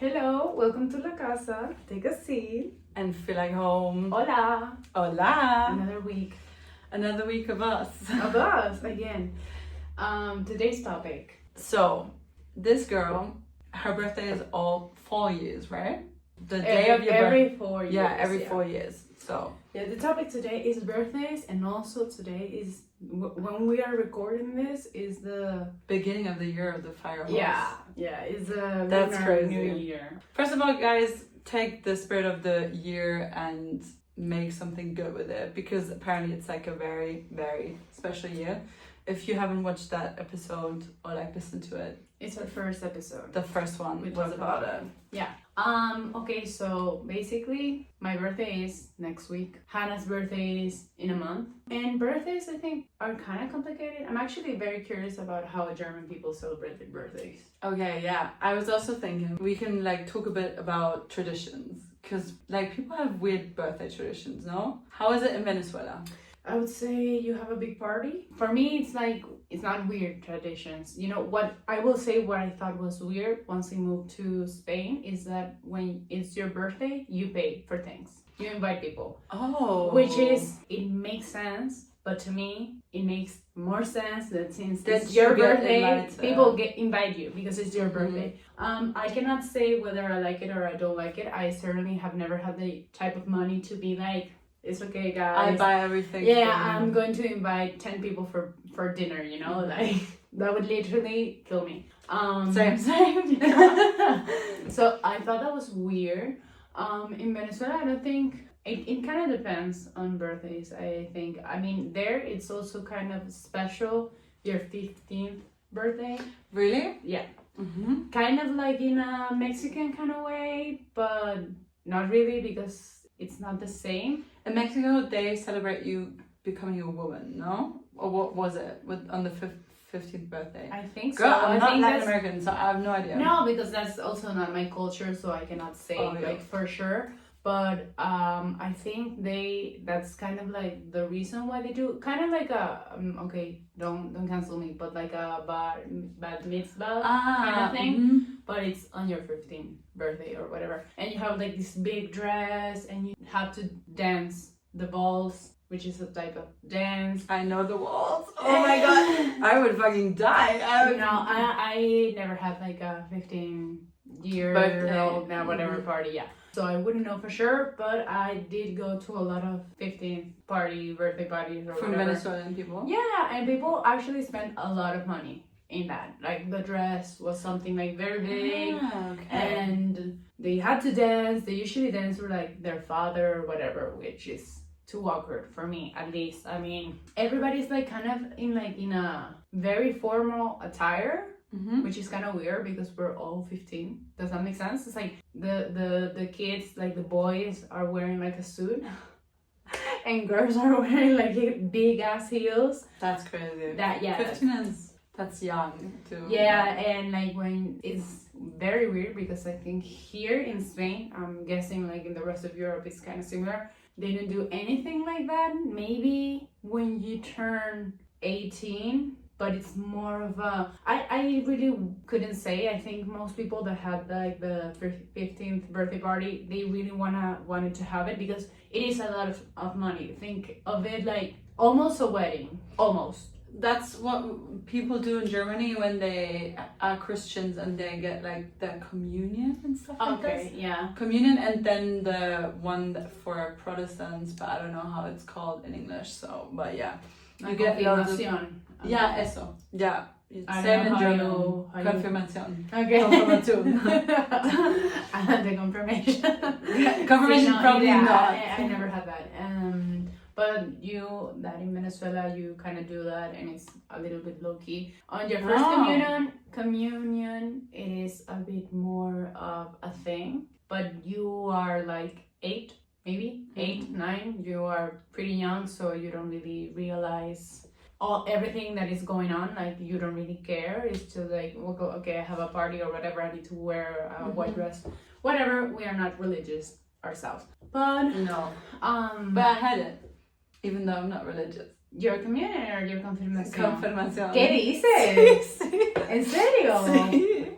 Hello, welcome to La Casa. Take a seat. And feel like home. Hola. Hola. Another week. Another week of us. Of us, again. Today's topic. So, this girl, her birthday is all 4 years, right? The day of your Every 4 years. Yeah, every 4 years. So. Yeah, the topic today is birthdays, and also today is, when we are recording this, is the beginning of the year of the fire horse. Yeah, it's a That's crazy. New Year. First of all, guys, take the spirit of the year and make something good with it, because apparently it's like a very, very special year. If you haven't watched that episode or like listened to it, it's our first episode. The first one was about it. Yeah. Okay, so basically my birthday is next week. Hannah's birthday is in a month. And birthdays, I think, are kind of complicated. I'm actually very curious about how German people celebrate their birthdays. Okay, yeah. I was also thinking we can like talk a bit about traditions, because like people have weird birthday traditions, no? How is it in Venezuela? I would say you have a big party. For me, it's like, it's not weird traditions. You know, what I will say, what I thought was weird once I moved to Spain is that when it's your birthday, you pay for things. You invite people. Oh. Which is, it makes sense, but to me, it makes more sense that since it's your birthday, people invite you because it's your birthday. I cannot say whether I like it or I don't like it. I certainly have never had the type of money to be like, it's okay, guys. I buy everything. Yeah, I'm going to invite 10 people for dinner, you know? Like, that would literally kill me. Same. So I thought that was weird. In Venezuela, I don't think... It kind of depends on birthdays, I think. I mean, there, it's also kind of special, your 15th birthday. Really? Yeah. Mm-hmm. Kind of like in a Mexican kind of way, but not really, because it's not the same. In Mexico, they celebrate you becoming a woman, no? Or what was it on the 15th birthday? I think so. Girl, I'm not think Latin American, so I have no idea. No, because that's also not my culture, so I cannot say like for sure. But I think that's kind of like the reason why they do, kind of like a okay, don't cancel me, but like a bat mitzvah kind of thing. Mm-hmm. But it's on your 15th birthday or whatever, and you have like this big dress, and you have to dance the balls, which is a type of dance. I know the waltz. Oh my god, I would fucking die. I never had like a 15-year-old whatever party. Yeah. So I wouldn't know for sure, but I did go to a lot of 15th birthday parties or from whatever. Venezuelan people. Yeah, and people actually spent a lot of money in that. Like the dress was something like very big, and they had to dance. They usually dance with like their father or whatever, which is too awkward for me, at least. I mean, everybody's like kind of in a very formal attire. Mm-hmm. Which is kind of weird because we're all 15. Does that make sense? It's like the kids, like the boys, are wearing like a suit, and girls are wearing like big ass heels. That's crazy. 15 that's young too. Yeah, and like when it's very weird because I think here in Spain, I'm guessing like in the rest of Europe it's kind of similar. They don't do anything like that. Maybe when you turn 18. But it's more of a... I really couldn't say. I think most people that had like the 15th birthday party, they really wanted to have it because it is a lot of money. Think of it like almost a wedding. Almost. That's what people do in Germany when they are Christians and they get like the communion and stuff like that. Okay, yeah. Communion, and then the one for Protestants, but I don't know how it's called in English. So, but yeah. You get loads of... Yeah, eso. Yeah. Same in German. Confirmation. Okay. Confirmation. The confirmation. Confirmation probably not. I never had that. But that in Venezuela, you kind of do that, and it's a little bit low key. On your first communion, it is a bit more of a thing. But you are like 8, maybe 8, 9. You are pretty young, so you don't really realize everything that is going on. Like you don't really care. It's just like, we'll go, okay, I have a party or whatever, I need to wear a white dress, whatever. We are not religious ourselves, but no. But I had it, even though I'm not religious. Your communion or your confirmación? Confirmación. ¿Qué dices? ¿En serio? Sí.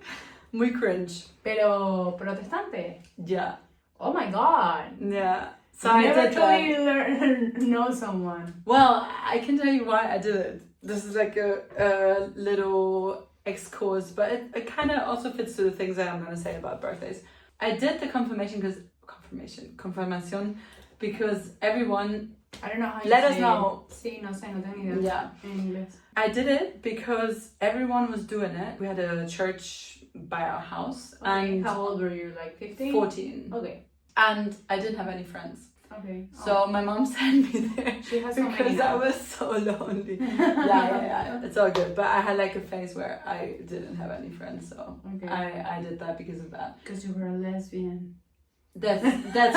Muy cringe. Pero protestante. Yeah. Oh my god. Yeah. So I I never did that. actually know someone. Well, I can tell you why I did it. This is like a little excursus, but it kind of also fits to the things that I'm going to say about birthdays. I did the confirmation because everyone... I don't know how you Let say us know. it. Sí, no sé, no tengo idea. Yeah. En inglés. I did it because everyone was doing it. We had a church by our house. Okay. And how old were you? Like 15? 14. Okay. And I didn't have any friends. Okay. So my mom sent me there She has so many because I now. was so lonely. yeah. It's all good. But I had like a phase where I didn't have any friends. So Okay. I did that because of that. Because you were a lesbian. That's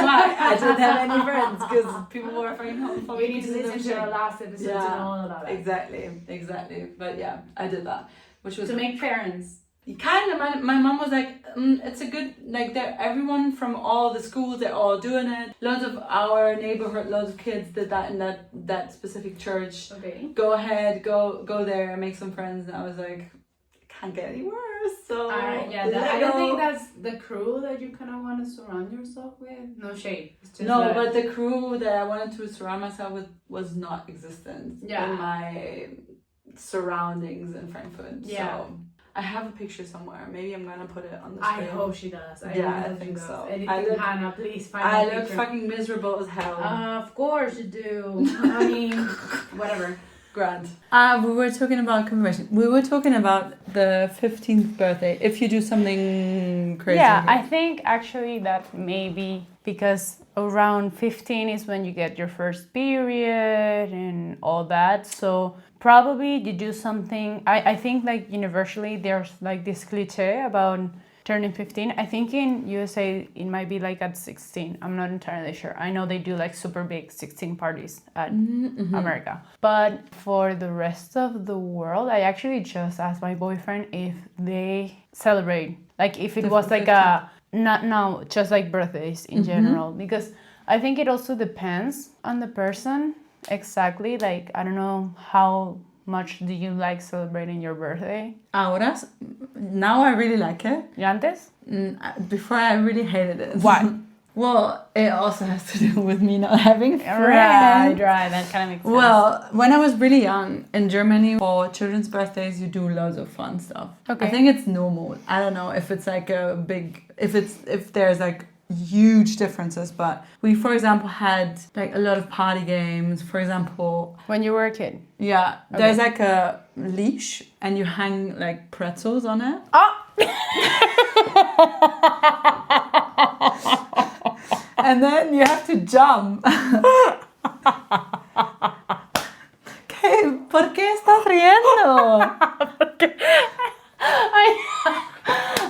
why I didn't have any friends, because people were fucking homophobic. You need to listen to our last episode to know all about that. Exactly. But yeah, I did that, which was to make parents. Kind of. My mom was like, it's a good, like, everyone from all the schools, they're all doing it. Loads of our neighborhood, loads of kids did that in that specific church. Okay. Go ahead, go there, make some friends. And I was like, can't get any worse. So I don't think that's the crew that you kind of want to surround yourself with. No shade. It's just no, that... but the crew that I wanted to surround myself with was not existent Yeah. in my surroundings in Frankfurt. Yeah. So I have a picture somewhere. Maybe I'm gonna put it on the I screen. hope she does. I think so. Editing Hannah, please find I that look picture. fucking miserable as hell. Of course you do. I mean, whatever. Grand. We were talking about confirmation. We were talking about the 15th birthday. If you do something crazy. Yeah, I think actually that maybe because around 15 is when you get your first period and all that. So probably you do something. I think like universally there's like this cliche about turning 15. I think in USA it might be like at 16. I'm not entirely sure. I know they do like super big 16 parties at America. But for the rest of the world, I actually just asked my boyfriend if they celebrate. Like if it was like 15th. just like birthdays in general. Because I think it also depends on the person. Exactly. Like, I don't know how much do you like celebrating your birthday? Ahora, now I really like it. ¿Y antes? Before I really hated it. Why? Well, it also has to do with me not having friends. Right. That kind of makes sense. Well, when I was really young, in Germany, for children's birthdays, you do loads of fun stuff. Okay. I think it's normal. I don't know if it's like if there's like huge differences, but we, for example, had like a lot of party games. For example, when you were a kid? Yeah, there's like a leash and you hang like pretzels on it. Oh! And then you have to jump. ¿Qué? ¿Por qué estás riendo?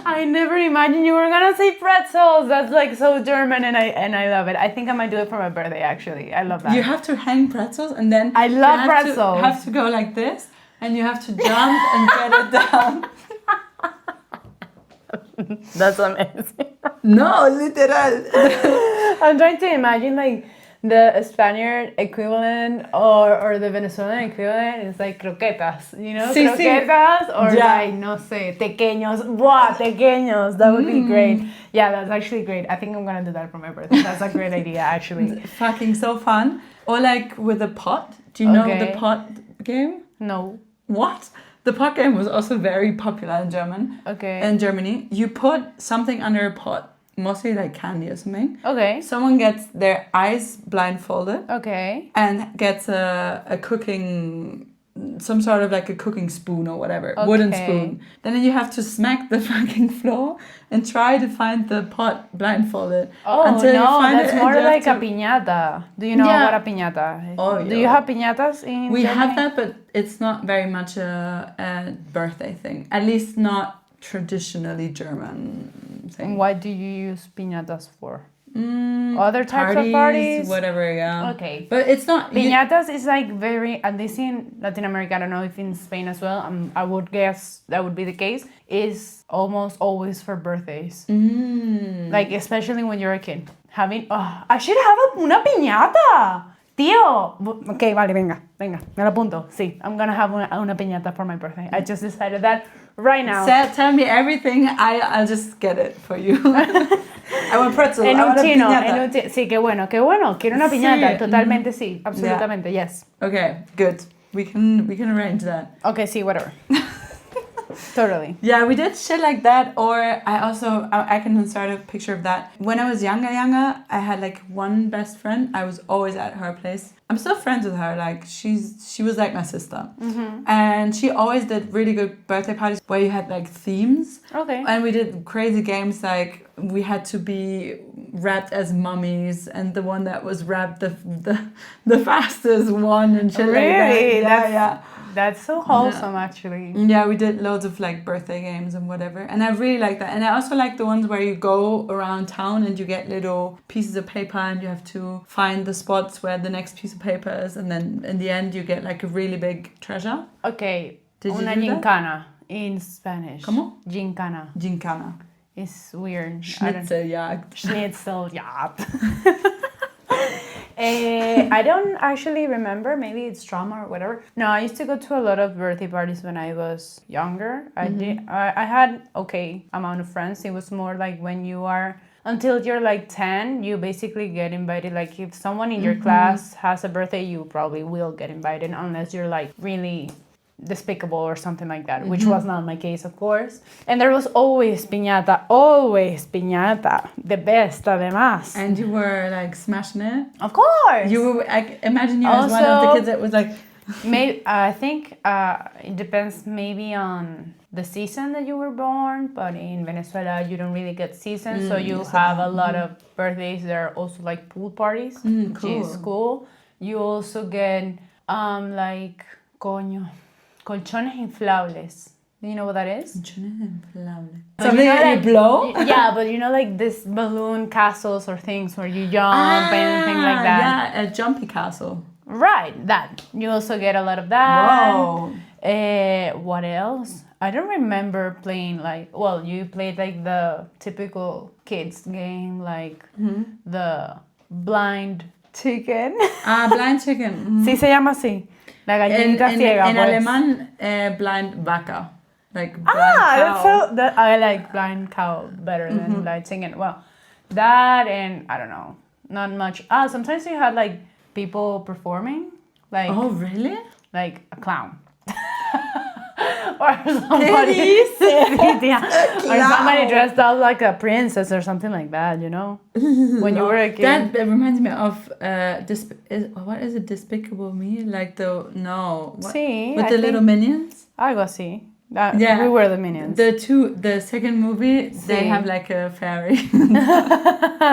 I never imagined you were gonna say pretzels. That's like so German, and I love it. I think I might do it for my birthday. Actually, I love that. You have to hang pretzels, and then I love you pretzels. have to go like this, and you have to jump and get it down. That's amazing. No, literal. I'm trying to imagine like the Spaniard equivalent or the Venezuelan equivalent is like croquetas, you know? Sí, croquetas sí. or Yeah. like, no sé, tequeños. Wow, tequeños. That would be great. Yeah, that's actually great. I think I'm going to do that for my birthday. That's a great idea, actually. Fucking so fun. Or like with a pot. Do you know the pot game? No. What? The pot game was also very popular in Germany. You put something under a pot, mostly like candy or something. Okay. Someone gets their eyes blindfolded. Okay. And gets a cooking, some sort of like a cooking spoon or whatever, wooden spoon. Then you have to smack the fucking floor and try to find the pot blindfolded. Oh, until no, you find that's it, more and you like a have to... piñata. Do you know what a piñata is? Oh, Do you have piñatas in We Germany? have that, but it's not very much a birthday thing. At least not traditionally German thing. What do you use piñatas for? Other types of parties? Whatever, yeah. Okay. But it's not... Piñatas is like very, at least in Latin America, I don't know if in Spain as well, I would guess that would be the case, is almost always for birthdays. Like, especially when you're a kid. I should have una piñata! Tío! Okay, vale, venga, me lo apunto. Sí, I'm gonna have una piñata for my birthday. I just decided that right now. Tell me everything, I'll just get it for you. I want pretzel, En I un want a chino, piñata. sí, qué bueno. Quiero una piñata, Sí, totalmente sí, absolutamente, yes. Okay, good. We can arrange that. Okay, sí, whatever. Totally. Yeah, we did shit like that. Or I can start a picture of that. When I was younger, I had like one best friend. I was always at her place. I'm still friends with her. Like she was like my sister. Mm-hmm. And she always did really good birthday parties where you had like themes. Okay. And we did crazy games like we had to be wrapped as mummies, and the one that was wrapped the fastest won and shit like that. Really? Yeah. That's so wholesome, actually. Yeah, we did loads of like birthday games and whatever, and I really like that. And I also like the ones where you go around town and you get little pieces of paper and you have to find the spots where the next piece of paper is, and then in the end you get like a really big treasure. Okay, Did you una do that? gincana in Spanish. ¿Cómo? Gincana. Gincana. It's weird. Schnitzeljagd. Schnitzeljagd. I don't actually remember. Maybe it's trauma or whatever. No, I used to go to a lot of birthday parties when I was younger. I had okay amount of friends. It was more like when you are until you're like 10, you basically get invited. Like if someone in your class has a birthday, you probably will get invited unless you're like really despicable or something like that, which was not my case, of course. And there was always piñata, the best, además. And you were like smashing it. Of course. You were. I imagine you as one of the kids that was like. Maybe I think it depends maybe on the season that you were born, but in Venezuela you don't really get seasons, so you have a lot of birthdays. There are also like pool parties, which is cool. You also get like colchones inflables. Do you know what that is? Something that you blow? Yeah, but you know, like this balloon castles or things where you jump and anything like that. Yeah, a jumpy castle. Right, that. You also get a lot of that. Whoa. What else? I don't remember playing like, well, you played like the typical kids game, like the blind chicken. Blind chicken. Sí se llama así. La gallinita ciega. In pues. Alemán, blind vaca. Like blind cow. I like blind cow better than blind chicken. Well, that and I don't know, not much. Sometimes you had like people performing, like oh really? Like a clown. Or somebody, or somebody dressed up like a princess or something like that, you know? When you were a kid. That reminds me of what is it? Despicable Me? Like Sí, with the little minions. Algo así. We were the minions. The second movie, they have like a fairy.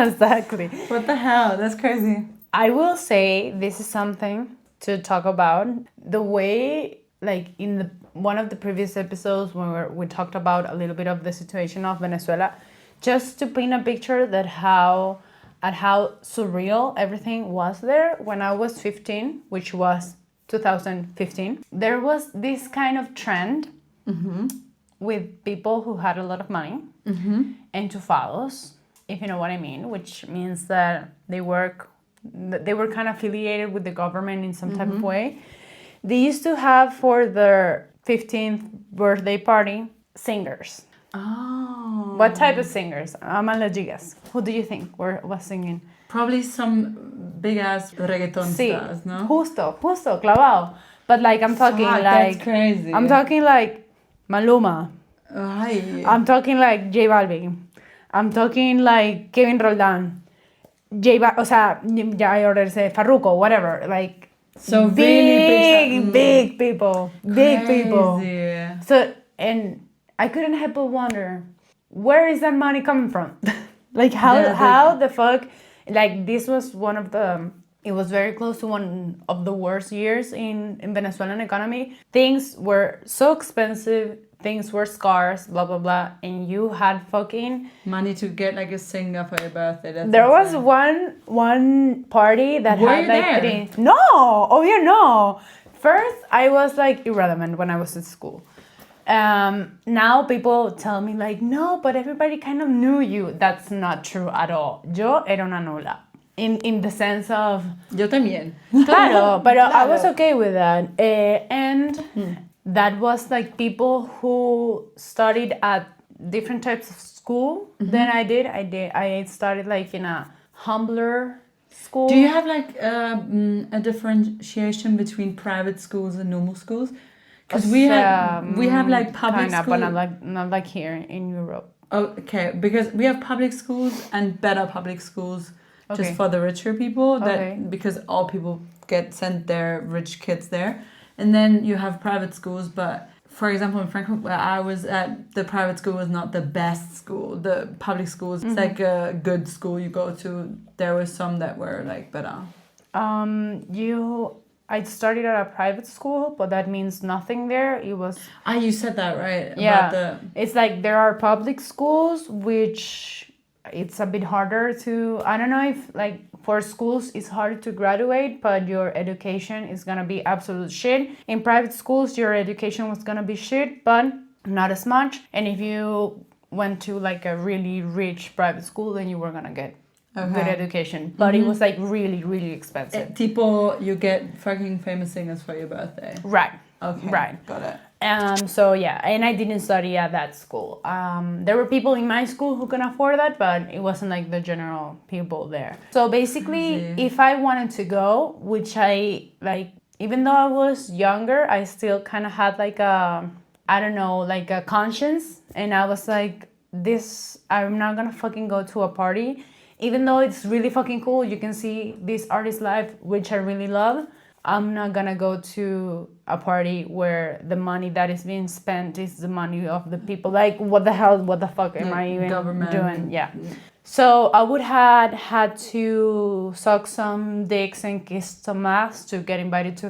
Exactly. What the hell? That's crazy. I will say this is something to talk about. The way, like in one of the previous episodes when we talked about a little bit of the situation of Venezuela, just to paint a picture that how surreal everything was there when I was 15, which was 2015. There was this kind of trend with people who had a lot of money and to follows, if you know what I mean, which means that they were kind of affiliated with the government in some type of way. They used to have for their 15th birthday party singers. Oh. What type of singers? Amalagigas. Who do you think was singing? Probably some big ass reggaeton stars, no? Justo, clavado. But like I'm talking like that's crazy. I'm talking like Maluma. Ay. I'm talking like J Balvin. I'm talking like Kevin Roldán. O sea, ya I already said Farruko, whatever. Like so big people. Big people. Crazy. So, and I couldn't help but wonder, where is that money coming from? Like how the fuck, like this was it was very close to one of the worst years in Venezuelan economy. Things were so expensive, things were scarce, blah, blah, blah. And you had fucking... money to get like a singer for your birthday. There was one party that were had you like there? No! Oh, you know. First, I was like irrelevant when I was at school. Now people tell me like, no, but everybody kind of knew you. That's not true at all. Yo era una nula. in the sense of... Yo también. Claro, but I Claro. was okay with that. And that was like people who studied at different types of school than I did. I studied like in a humbler school. Do you have like a differentiation between private schools and normal schools? Because we have like public kind of, schools. but not like here in Europe. Okay, because we have public schools and better public schools Okay. just for the richer people. That Okay. because all people get sent their rich kids there, and then you have private schools. But for example, in Frankfurt, where I was at, the private school was not the best school. The public schools, it's like a good school you go to. There were some that were like better. I started at a private school, but that means nothing there. It was... You said that, right? Yeah, About it's like there are public schools, which it's a bit harder to... I don't know if like for schools it's harder to graduate, but your education is gonna be absolute shit. In private schools, your education was gonna be shit, but not as much. And if you went to like a really rich private school, then you were gonna get good education. But it was like really, really expensive. Tipo, you get fucking famous singers for your birthday. Right. Okay. Right. Got it. So yeah, and I didn't study at that school. There were people in my school who can afford that, but it wasn't like the general people there. So basically, if I wanted to go, which I like, even though I was younger, I still kind of had like a, I don't know, like a conscience. And I was like, I'm not gonna fucking go to a party. Even though it's really fucking cool, you can see this artist's life, which I really love. I'm not gonna go to a party where the money that is being spent is the money of the people. Like, what the fuck am I even doing? Yeah. So I would have had to suck some dicks and kiss some ass to get invited to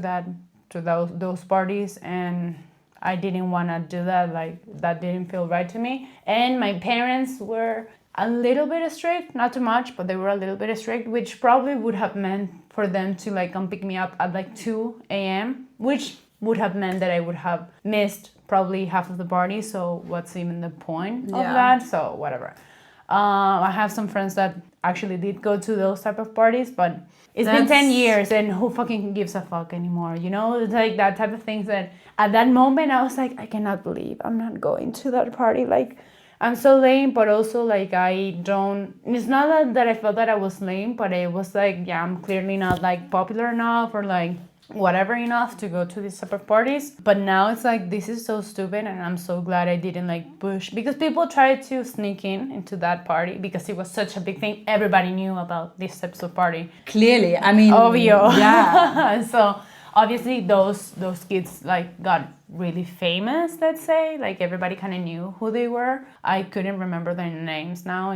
those parties, and I didn't want to do that. Like, that didn't feel right to me. And my parents were a little bit strict, not too much, but they were a little bit strict, which probably would have meant for them to like come pick me up at like 2 a.m., which would have meant that I would have missed probably half of the party. So what's even the point of that? So whatever. I have some friends that actually did go to those type of parties, but it's been 10 years and who fucking gives a fuck anymore, you know? It's like that type of things that at that moment I was like, I cannot believe I'm not going to that party. Like, I'm so lame, but also like it's not that I felt that I was lame, but it was like, yeah, I'm clearly not like popular enough or like whatever enough to go to these type of parties. But now it's like, this is so stupid, and I'm so glad I didn't like push, because people tried to sneak into that party because it was such a big thing. Everybody knew about these types of party. Clearly, I mean, obvio. Yeah. So obviously those kids like got really famous, let's say. Like, everybody kind of knew who they were. I couldn't remember their names now.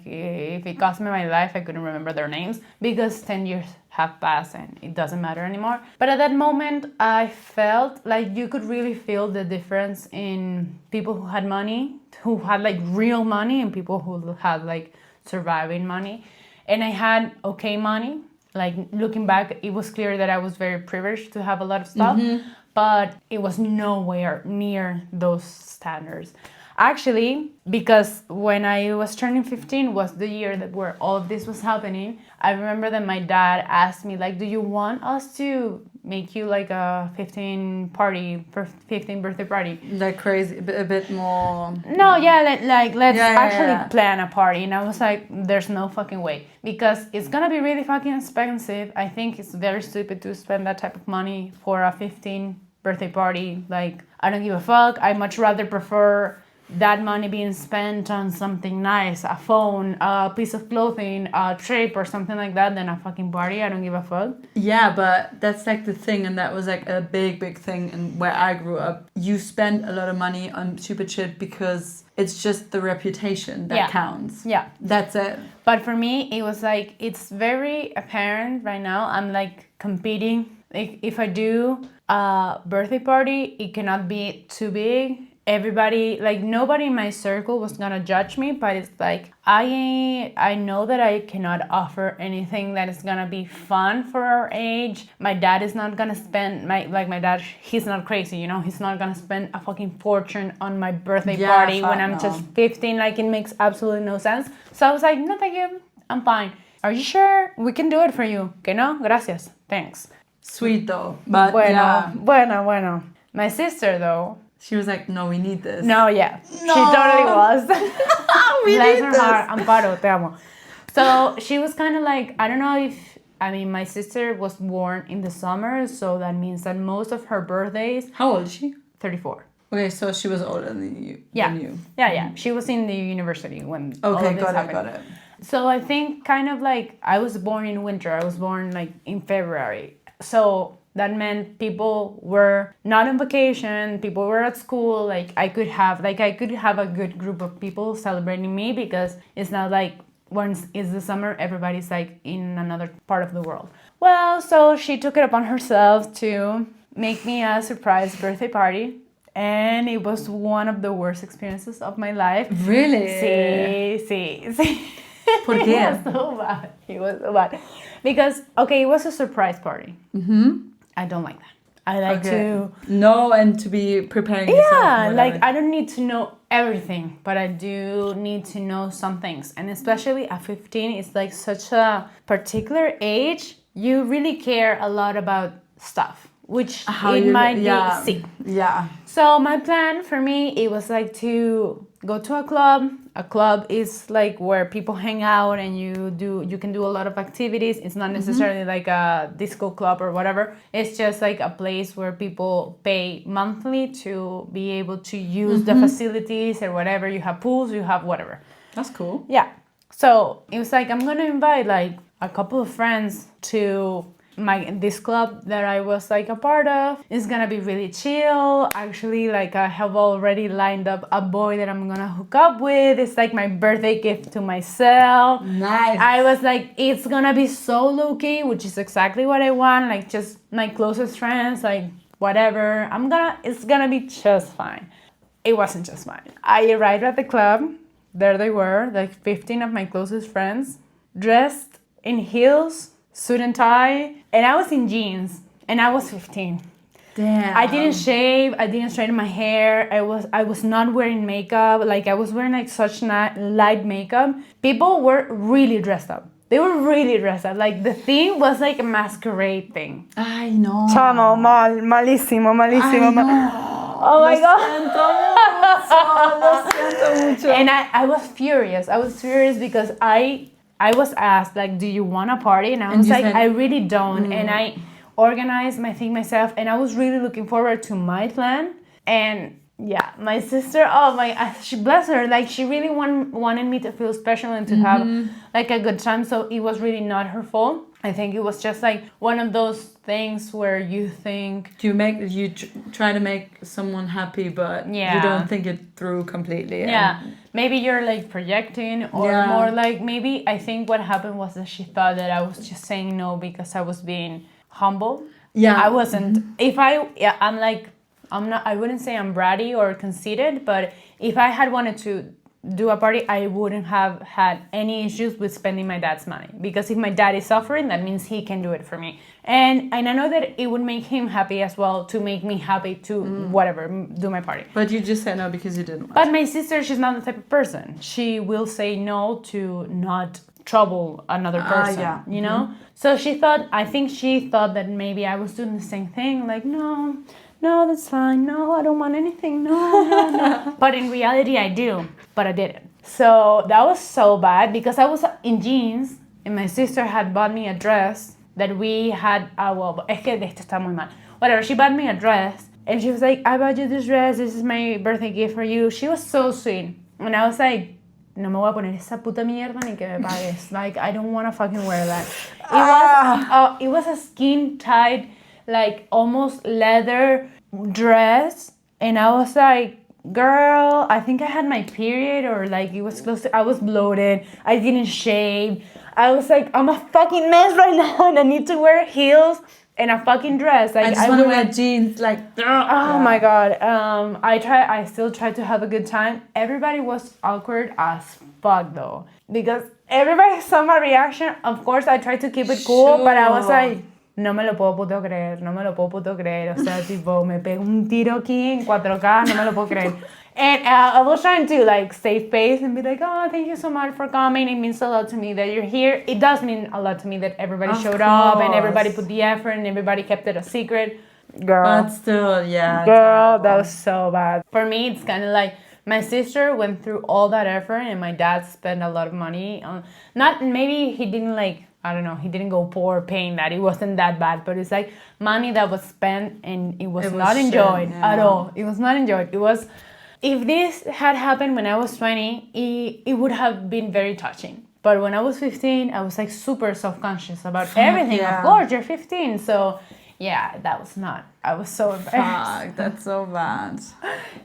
If it cost me my life, I couldn't remember their names because 10 years have passed and it doesn't matter anymore. But at that moment, I felt like you could really feel the difference in people who had money, who had like real money, and people who had like surviving money. And I had okay money. Like, looking back, it was clear that I was very privileged to have a lot of stuff, but it was nowhere near those standards. Actually, because when I was turning 15 was the year where all of this was happening. I remember that my dad asked me, like, do you want us to make you like a 15 birthday party? Like crazy, a bit more... No, yeah, let's actually plan a party. And I was like, there's no fucking way. Because it's gonna be really fucking expensive. I think it's very stupid to spend that type of money for a 15 birthday party. Like, I don't give a fuck. I much rather prefer that money being spent on something nice, a phone, a piece of clothing, a trip or something like that, than a fucking party. I don't give a fuck. Yeah, but that's like the thing, and that was like a big thing. And where I grew up, you spend a lot of money on stupid shit because it's just the reputation that counts. Yeah. That's it. But for me, it was like, it's very apparent right now. I'm like competing. Like, if I do a birthday party, it cannot be too big. Everybody, like, nobody in my circle was gonna judge me, but it's like, I know that I cannot offer anything that is gonna be fun for our age. My dad is not gonna spend, my dad, he's not crazy, you know? He's not gonna spend a fucking fortune on my birthday party when I'm just 15. Like, it makes absolutely no sense. So I was like, no, thank you, I'm fine. are you sure? We can do it for you. Que no? Gracias. Thanks. Sweet though. But Bueno. My sister though. She was like, no, we need this. No, yeah. No. She totally was. We Bless need her this. heart. Amparo, te amo. So she was kind of like, I don't know if, my sister was born in the summer, so that means that most of her birthdays. How old is she? 34. Okay, so she was older than you. Yeah. Than you. Yeah. She was in the university when all Okay, of this happened. got it. So I think kind of like I was born in winter. I was born like in February. So that meant people were not on vacation. People were at school. Like I could have a good group of people celebrating me because it's not like once it's the summer, everybody's like in another part of the world. Well, so she took it upon herself to make me a surprise birthday party. And it was one of the worst experiences of my life. Really? Sí. ¿Por qué? It was so bad. Because, okay, it was a surprise party. Mm-hmm. I don't like that. I like to know and to be preparing yourself. Yeah, like I don't need to know everything, but I do need to know some things. And especially at 15, it's like such a particular age. You really care a lot about stuff, which might be. Yeah. So my plan for me, it was like to go to a club. A club is like where people hang out and you can do a lot of activities. It's not necessarily like a disco club or whatever. It's just like a place where people pay monthly to be able to use the facilities or whatever. You have pools, you have whatever. That's cool. Yeah. So it was like, I'm going to invite like a couple of friends to this club that I was like a part of. It's gonna be really chill. Actually, like I have already lined up a boy that I'm gonna hook up with. It's like my birthday gift to myself. Nice. I was like, it's gonna be so low-key, which is exactly what I want. Like just my closest friends, like whatever. It's gonna be just fine. It wasn't just fine. I arrived at the club. There they were, like 15 of my closest friends, dressed in heels, suit and tie, and I was in jeans, and I was 15. Damn. I didn't shave, I didn't straighten my hair, I was not wearing makeup, like I was wearing like such light makeup. People were really dressed up. They were really dressed up. Like the theme was like a masquerade thing. I know. Chamo, malísimo. Oh my God. Lo siento mucho. And I was furious. Because I was asked, like, do you want a party? And I was like, I really don't. And I organized my thing myself. And I was really looking forward to my plan. And yeah, my sister, she bless her. Like, she really wanted me to feel special and to have, like, a good time. So it was really not her fault. I think it was just, like, one of those things where you think... You try to make someone happy, but you don't think it through completely. Yeah. Maybe you're like projecting or more like maybe I think what happened was that she thought that I was just saying no because I was being humble. Yeah. I wasn't. I wouldn't say I'm bratty or conceited, but if I had wanted to do a party, I wouldn't have had any issues with spending my dad's money. Because if my dad is suffering, that means he can do it for me. And I know that it would make him happy as well to make me happy to whatever, do my party. But you just said no because you didn't want But my sister, she's not the type of person. She will say no to not trouble another person, you know? So I think she thought that maybe I was doing the same thing. Like, no, that's fine. No, I don't want anything. No. But in reality, I do. But I didn't. So that was so bad because I was in jeans and my sister had bought me a dress that we had. Es que esto está muy mal. Whatever, she bought me a dress and she was like, I bought you this dress. This is my birthday gift for you. She was so sweet. And I was like, no me voy a poner esa puta mierda ni que me pagues. Like, I don't want to fucking wear that. It was a skin-tight, like almost leather dress. And I was like, girl, I think I had my period or like it was close to, I was bloated. I didn't shave. I was like, I'm a fucking mess right now and I need to wear heels and a fucking dress. Like, I just want to wear jeans. Like, my God. I still tried to have a good time. Everybody was awkward as fuck though. Because everybody saw my reaction. Of course, I tried to keep it cool, but I was like, no me lo puedo puto creer, no me lo puedo puto creer. O sea, tipo, me pego un tiro aquí en 4K, no me lo puedo creer. And I was trying to like save face and be like, oh, thank you so much for coming. It means a lot to me that you're here. It does mean a lot to me that everybody showed up and everybody put the effort and everybody kept it a secret. Girl. But still, yeah. Girl, that was so bad. For me, it's kind of like my sister went through all that effort and my dad spent a lot of money on, not, maybe he didn't like, I don't know, he didn't go poor paying that. It wasn't that bad, but it's like money that was spent and it was not enjoyed at all. It was not enjoyed. It was, if this had happened when I was 20, it would have been very touching. But when I was 15, I was like super self-conscious about everything. Yeah. Of course, you're 15, so yeah, that was not, I was so embarrassed. Fuck, that's so bad.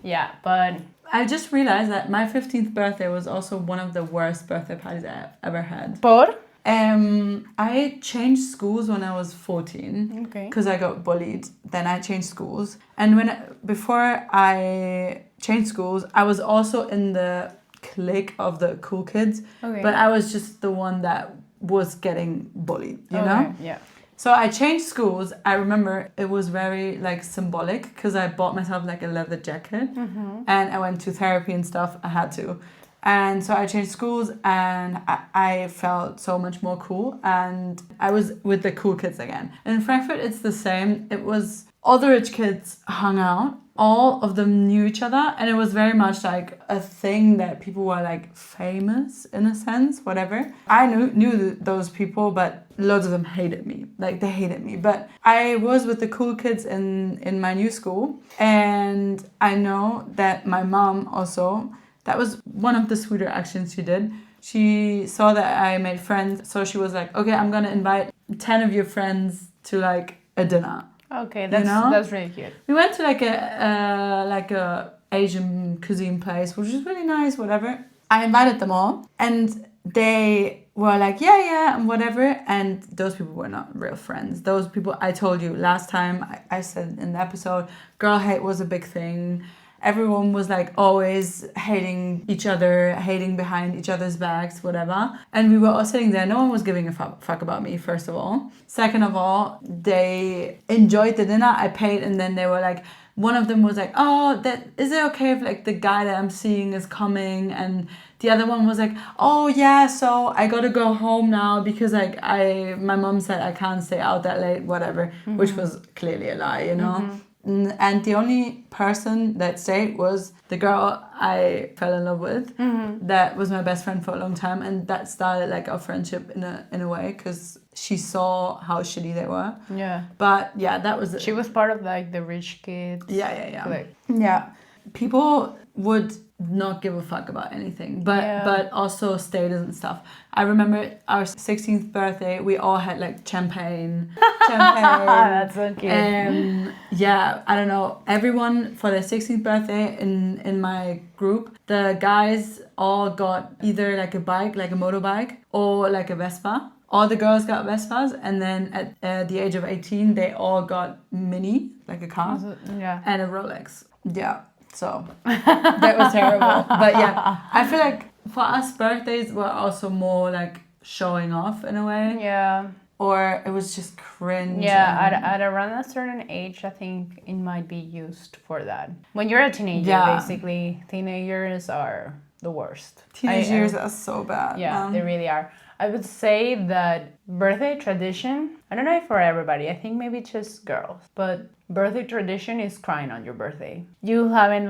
Yeah, but I just realized that my 15th birthday was also one of the worst birthday parties I ever had. ¿Por? I changed schools when I was 14 because I got bullied. Then I changed schools, and before I changed schools, I was also in the clique of the cool kids, but I was just the one that was getting bullied, you know? Yeah. So I changed schools. I remember it was very like symbolic because I bought myself like a leather jacket and I went to therapy and stuff. I had to. And so I changed schools and I felt so much more cool and I was with the cool kids again. And in Frankfurt, it's the same. It was all the rich kids hung out. All of them knew each other and it was very much like a thing that people were like famous in a sense, whatever. I knew those people, but loads of them hated me. Like they hated me. But I was with the cool kids in my new school and I know that my mom also, that was one of the sweeter actions she did. She saw that I made friends, so she was like, okay, I'm gonna invite 10 of your friends to like a dinner. Okay, that's really cute. We went to like a Asian cuisine place, which was really nice, whatever. I invited them all and they were like, yeah, and whatever. And those people were not real friends. Those people, I told you last time, I said in the episode, girl hate was a big thing. Everyone was like always hating each other, hating behind each other's backs, whatever. And we were all sitting there. No one was giving a fuck about me, first of all. Second of all, they enjoyed the dinner. I paid and then they were like, one of them was like, oh, is it okay if like the guy that I'm seeing is coming? And the other one was like, oh yeah, so I gotta go home now because like my mom said I can't stay out that late, whatever, which was clearly a lie, you know? And the only person that stayed was the girl I fell in love with. That was my best friend for a long time, and that started like our friendship in a way because she saw how shitty they were. Yeah. But yeah, that was it. She was part of like the rich kids. Yeah. Yeah. People would not give a fuck about anything, but also status and stuff. I remember our 16th birthday, we all had like champagne. That's so cute. Yeah, I don't know, everyone for their 16th birthday in my group, the guys all got either like a bike, like a motorbike, or like a Vespa. All the girls got Vespas, and then at the age of 18 they all got Mini, like a car, and a Rolex. Yeah. So that was terrible. But yeah, I feel like for us birthdays were also more like showing off in a way. Yeah. Or it was just cringe. Yeah, at around a certain age, I think it might be used for that. When you're a teenager, basically, teenagers are the worst. Teenagers are so bad. Yeah, they really are. I would say that birthday tradition, I don't know if for everybody, I think maybe just girls, but birthday tradition is crying on your birthday. You haven't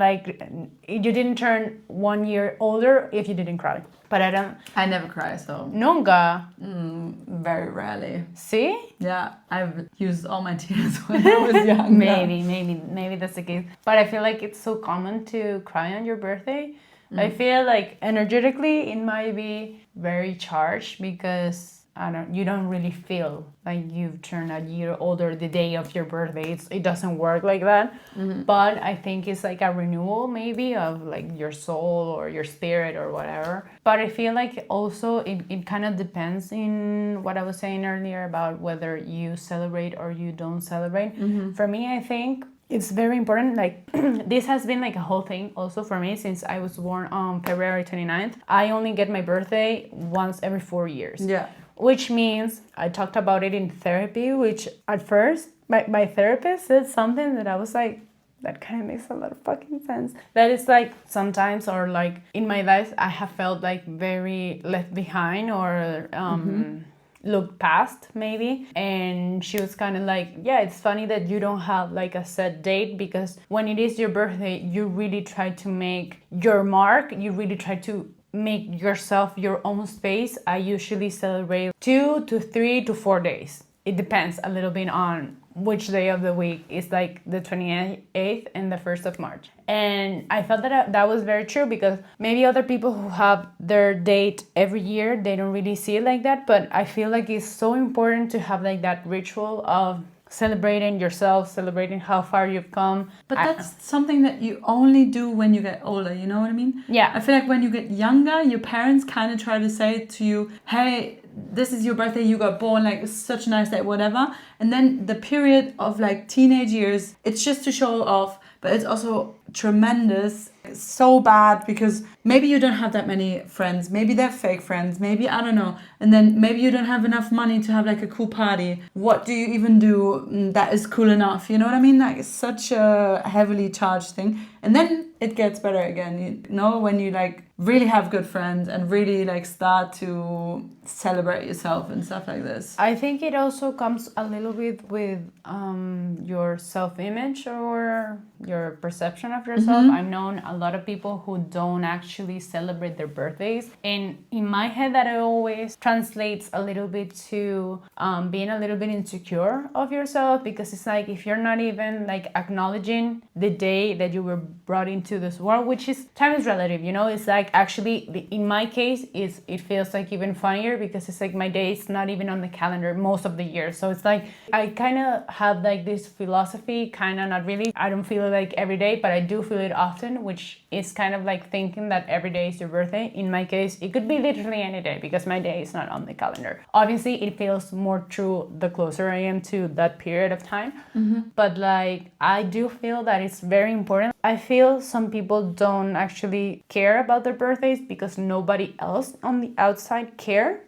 you didn't turn 1 year older if you didn't cry. But I never cry, so. Nunca. Very rarely. See? Yeah, I've used all my tears when I was young. Maybe that's the case. But I feel like it's so common to cry on your birthday. I feel like energetically it might be very charged because you don't really feel like you've turned a year older the day of your birthday. It doesn't work like that. But I think it's like a renewal maybe of like your soul or your spirit or whatever. But I feel like also it kind of depends in what I was saying earlier about whether you celebrate or you don't celebrate. For me, I think it's very important. Like this has been like a whole thing also for me since I was born on February 29th. I only get my birthday once every 4 years. Yeah. which means I talked about it in therapy, which at first my therapist said something that I was like, that kind of makes a lot of fucking sense. That is like sometimes, or like in my life, I have felt like very left behind or looked past maybe. And she was kind of like, yeah, it's funny that you don't have like a set date, because when it is your birthday, you really try to make your mark. You really try to make yourself your own space. I usually celebrate 2 to 3 to 4 days. It depends a little bit on which day of the week. Is like the 28th and the 1st of March. And I felt that that was very true, because maybe other people who have their date every year, they don't really see it like that. But I feel like it's so important to have like that ritual of celebrating yourself, celebrating how far you've come. But that's something that you only do when you get older, you know what I mean? Yeah. I feel like when you get younger, your parents kind of try to say to you, hey, this is your birthday, you got born, like it's such a nice day, whatever. And then the period of like teenage years, it's just to show off, but it's also tremendous. It's so bad because maybe you don't have that many friends, maybe they're fake friends, maybe I don't know, and then maybe you don't have enough money to have like a cool party. What do you even do that is cool enough? You know what I mean? Like it's such a heavily charged thing. And then it gets better again, you know, when you like really have good friends and really like start to celebrate yourself and stuff like this. I think it also comes a little bit with your self-image or your perception of yourself. I've known a lot of people who don't actually celebrate their birthdays, and in my head that always translates a little bit to being a little bit insecure of yourself, because it's like if you're not even like acknowledging the day that you were brought into this world, which is time is relative, you know. It's like actually in my case it feels like even funnier, because it's like my day is not even on the calendar most of the year. So it's like I kind of have like this philosophy, kind of, not really, I don't feel it like every day, but I do feel it often, which is kind of like thinking that every day is your birthday. In my case, it could be literally any day, because my day is not on the calendar. Obviously it feels more true the closer I am to that period of time. But like I do feel that it's very important. I feel some people don't actually care about their birthdays because nobody else on the outside care.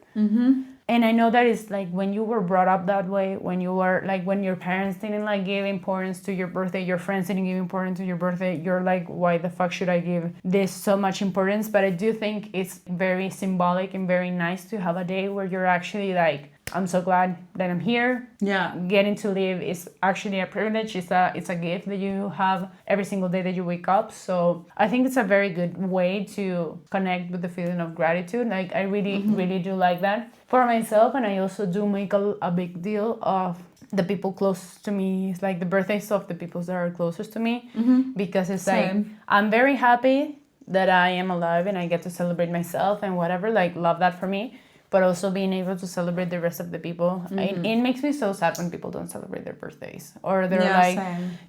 And I know that it's like when you were brought up that way, when you were like, when your parents didn't like give importance to your birthday, your friends didn't give importance to your birthday, you're like, why the fuck should I give this so much importance? But I do think it's very symbolic and very nice to have a day where you're actually like, I'm so glad that I'm here. Yeah. Getting to live is actually a privilege. It's a gift that you have every single day that you wake up. So I think it's a very good way to connect with the feeling of gratitude. Like I really, really do like that for myself. And I also do make a big deal of the people closest to me. It's like the birthdays of the people that are closest to me. Because it's like, I'm very happy that I am alive and I get to celebrate myself and whatever, like love that for me. But also being able to celebrate the rest of the people. It makes me so sad when people don't celebrate their birthdays. Or they're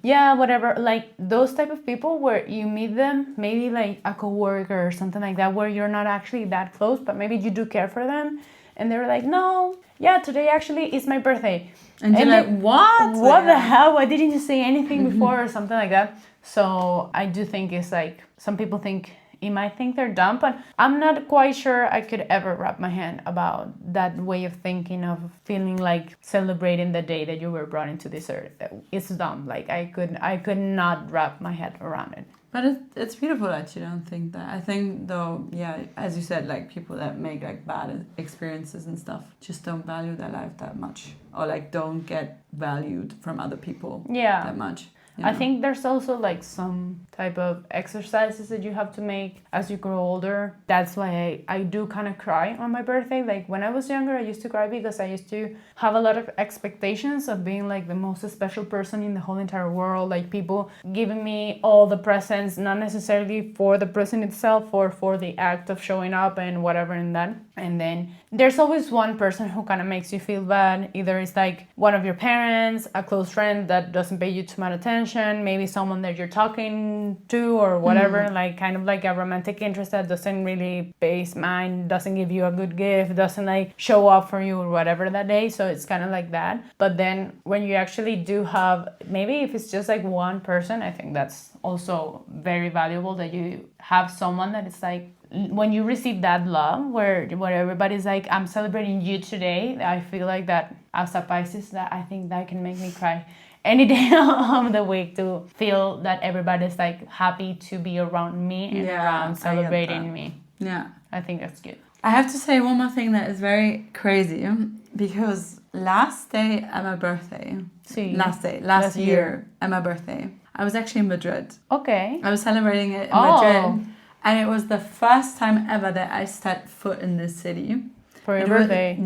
yeah, whatever. Like those type of people where you meet them, maybe like a coworker or something like that, where you're not actually that close, but maybe you do care for them. And they're like, no, yeah, today actually is my birthday. And you're like, what? What the hell? Why didn't you say anything before or something like that? So I do think it's like, some people think, you might think they're dumb, but I'm not quite sure I could ever wrap my hand about that way of thinking, of feeling like celebrating the day that you were brought into this earth. It's dumb. Like I could not wrap my head around it. But it's beautiful that you don't think that. I think though, yeah, as you said, like people that make like bad experiences and stuff just don't value their life that much, or like don't get valued from other people that much. You know? I think there's also like some type of exercises that you have to make as you grow older. That's why I do kind of cry on my birthday. Like when I was younger, I used to cry because I used to have a lot of expectations of being like the most special person in the whole entire world. Like people giving me all the presents, not necessarily for the present itself or for the act of showing up and whatever in that. And then there's always one person who kind of makes you feel bad. Either it's like one of your parents, a close friend that doesn't pay you too much attention, maybe someone that you're talking to or whatever, like kind of like a romantic interest that doesn't really pay his mind, doesn't give you a good gift, doesn't like show up for you or whatever that day. So it's kind of like that. But then when you actually do have, maybe if it's just like one person, I think that's also very valuable, that you have someone that is like when you receive that love, where everybody's like, I'm celebrating you today, I feel like that as a Pisces, that I think that can make me cry any day of the week, to feel that everybody's like happy to be around me and around celebrating me. Yeah. I think that's good. I have to say one more thing that is very crazy, because last day at my birthday, last year at my birthday, I was actually in Madrid. Okay. I was celebrating it in Madrid, and it was the first time ever that I set foot in this city. For your birthday?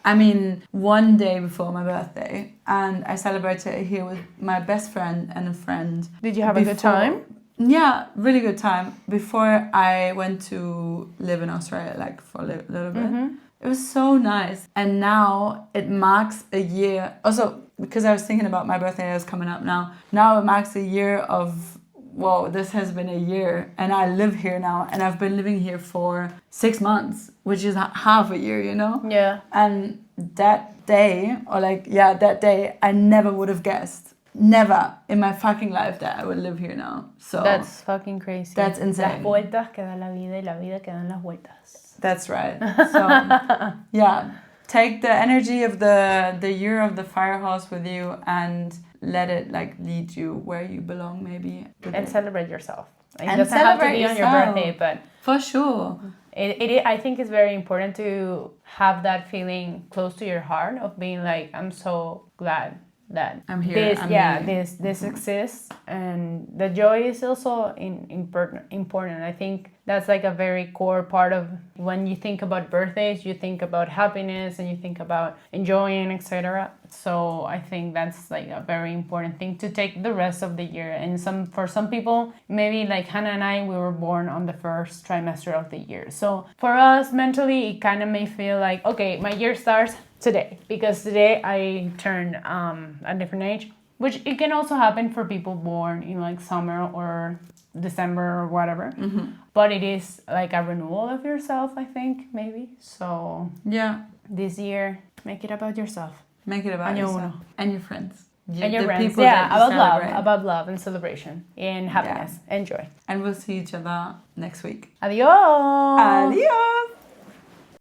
I mean, one day before my birthday, and I celebrated it here with my best friend and a friend. Did you have a good time? Yeah, really good time. Before I went to live in Australia, like for a little bit. Mm-hmm. It was so nice. And now it marks a year. Also, because I was thinking about my birthday that was coming up now. Now it marks a year of, whoa, this has been a year. And I live here now. And I've been living here for 6 months, which is half a year, you know? Yeah. And that day, that day, I never would have guessed. Never in my fucking life that I would live here now. So that's fucking crazy. That's insane. Las vueltas que da la vida y la vida que dan las vueltas. That's right. So yeah, take the energy of the year of the fire horse with you and let it like lead you where you belong, maybe. And celebrate yourself. It and doesn't have to be on your birthday, but for sure. I think it's very important to have that feeling close to your heart of being like, I'm so glad that I'm here. This exists, and the joy is also important. I think that's like a very core part of when you think about birthdays. You think about happiness and you think about enjoying, etc. So I think that's like a very important thing to take the rest of the year. And for some people, maybe like Hannah and I, we were born on the first trimester of the year. So for us mentally, it kind of may feel like, okay, my year starts today, because today I turned a different age, which it can also happen for people born in like summer or December or whatever. Mm-hmm. But it is like a renewal of yourself, I think, maybe. So yeah, this year, make it about yourself. Make it about yourself and your friends. And your friends, people about love and celebration and happiness and joy. And we'll see each other next week. Adios. Adios.